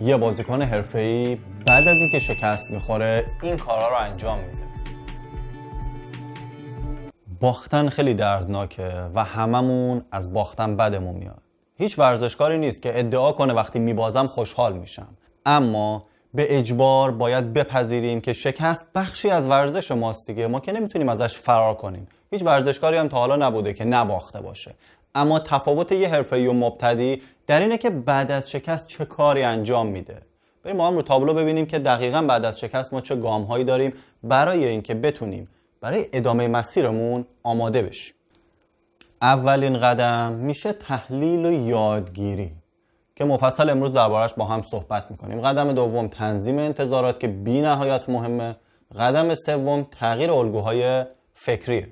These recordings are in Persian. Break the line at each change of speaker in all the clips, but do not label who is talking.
یه بازیکن حرفه‌ای بعد از اینکه شکست میخوره این کارا رو انجام میده. باختن خیلی دردناکه و هممون از باختن بدمون میاد. هیچ ورزشکاری نیست که ادعا کنه وقتی میبازم خوشحال میشم. اما به اجبار باید بپذیریم که شکست بخشی از ورزش ماست دیگه. ما که نمیتونیم ازش فرار کنیم. هیچ ورزشکاری هم تا حالا نبوده که نباخته باشه. اما تفاوت یه حرفه‌ای و مبتدی در اینه که بعد از شکست چه کاری انجام میده. بریم ما هم رو تابلو ببینیم که دقیقاً بعد از شکست ما چه گام‌هایی داریم برای اینکه بتونیم برای ادامه مسیرمون آماده بشیم. اولین قدم میشه تحلیل و یادگیری که مفصل امروز دربارش با هم صحبت میکنیم. قدم دوم تنظیم انتظارات که بی نهایت مهمه. قدم سوم تغییر الگوهای فکریه.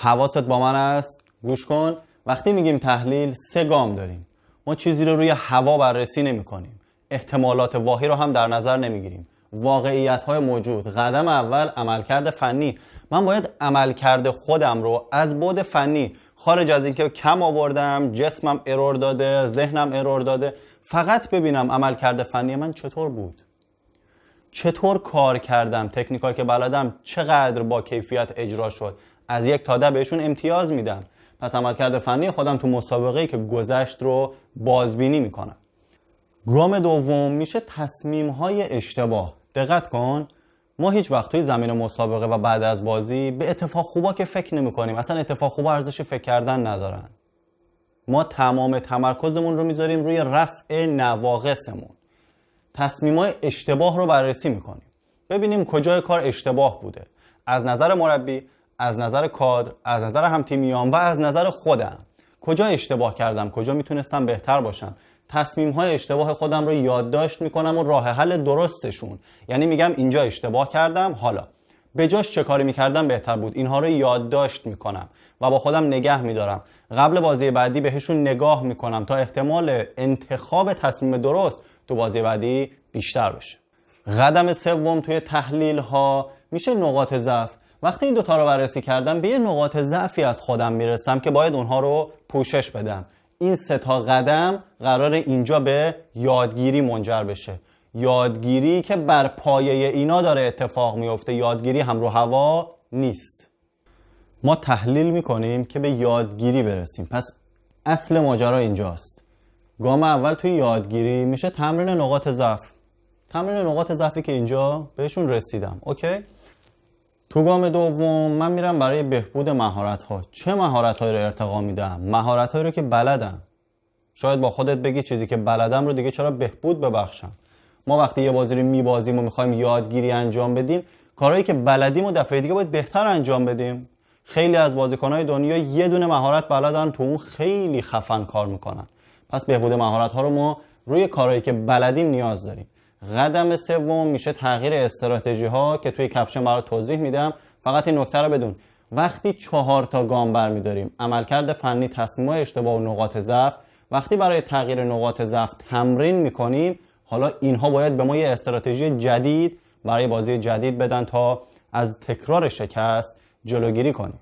حواست با من است؟ گوش کن. وقتی میگیم تحلیل 3 گام داریم. ما چیزی رو روی هوا بررسی نمی کنیم. احتمالات واهی رو هم در نظر نمیگیریم. واقعیت‌های موجود. قدم اول عملکرد فنی. من باید عملکرد خودم رو از بعد فنی، خارج از اینکه کم آوردم، جسمم ارور داده، ذهنم ارور داده، فقط ببینم عملکرد فنی من چطور بود. چطور کار کردم، تکنیکایی که بلدم چقدر با کیفیت اجرا شد. از 1 تا 10 بهشون امتیاز میدم. پس عملکرد فنی خودم تو مسابقه‌ای که گذشت رو بازبینی میکنم. گام دوم میشه تصمیم‌های اشتباه. دقت کن، ما هیچ وقت توی زمین مسابقه و بعد از بازی به اتفاق خوبا که فکر نمی‌کنیم. اصلا اتفاق خوبا ارزش فکر کردن ندارن. ما تمام تمرکزمون رو میذاریم روی رفع نواقصمون. تصمیم‌های اشتباه رو بررسی می‌کنیم. ببینیم کجای کار اشتباه بوده. از نظر مربی، از نظر کادر، از نظر هم‌تیمیام و از نظر خودم. کجا اشتباه کردم، کجا میتونستم بهتر باشم. تصمیم‌های اشتباه خودم رو یادداشت میکنم و راه حل درستشون. یعنی میگم اینجا اشتباه کردم، حالا به جاش چه کاری میکردم بهتر بود. اینها رو یادداشت میکنم و با خودم نگه میدارم. قبل بازی بعدی بهشون نگاه میکنم تا احتمال انتخاب تصمیم درست تو بازی بعدی بیشتر بشه. قدم سوم توی تحلیل ها میشه نقاط ضعف. وقتی این دوتا رو بررسی کردم به یه نقاط ضعفی از خودم میرسم که باید اونها رو پوشش بدم. این 3 تا قدم قرار اینجا به یادگیری منجر بشه. یادگیری که بر پایه اینا داره اتفاق میفته. یادگیری همرو هوا نیست. ما تحلیل میکنیم که به یادگیری برسیم. پس اصل ماجرا اینجاست. گام اول توی یادگیری میشه تمرین نقاط ضعف. تمرین نقاط ضعفی که اینجا بهشون رسیدم. اوکی؟ تو گام دوم من میرم برای بهبود مهارت‌ها. چه مهارت‌هایی رو ارتقا میدم؟ مهارت‌هایی رو که بلدم. شاید با خودت بگی چیزی که بلدم رو دیگه چرا بهبود ببخشم. ما وقتی یه بازی رو میبازیم و میخوایم یادگیری انجام بدیم، کارهایی که بلدیم و دفعه دیگه باید بهتر انجام بدیم. خیلی از بازیکن‌های دنیا یه دونه مهارت بلدن، تو اون خیلی خفن کار میکنن. پس بهبود مهارت‌ها رو ما روی کارهایی که بلدیم نیاز داریم. قدم سوم میشه تغییر استراتژی ها که توی کپشن برات توضیح میدم. فقط این نکته رو بدون، وقتی 4 تا گام برمیداریم، عملکرد فنی، تصمیم‌های اشتباه و نقاط ضعف، وقتی برای تغییر نقاط ضعف تمرین میکنیم، حالا اینها باید به ما یه استراتژی جدید برای بازی جدید بدن تا از تکرار شکست جلوگیری کنیم.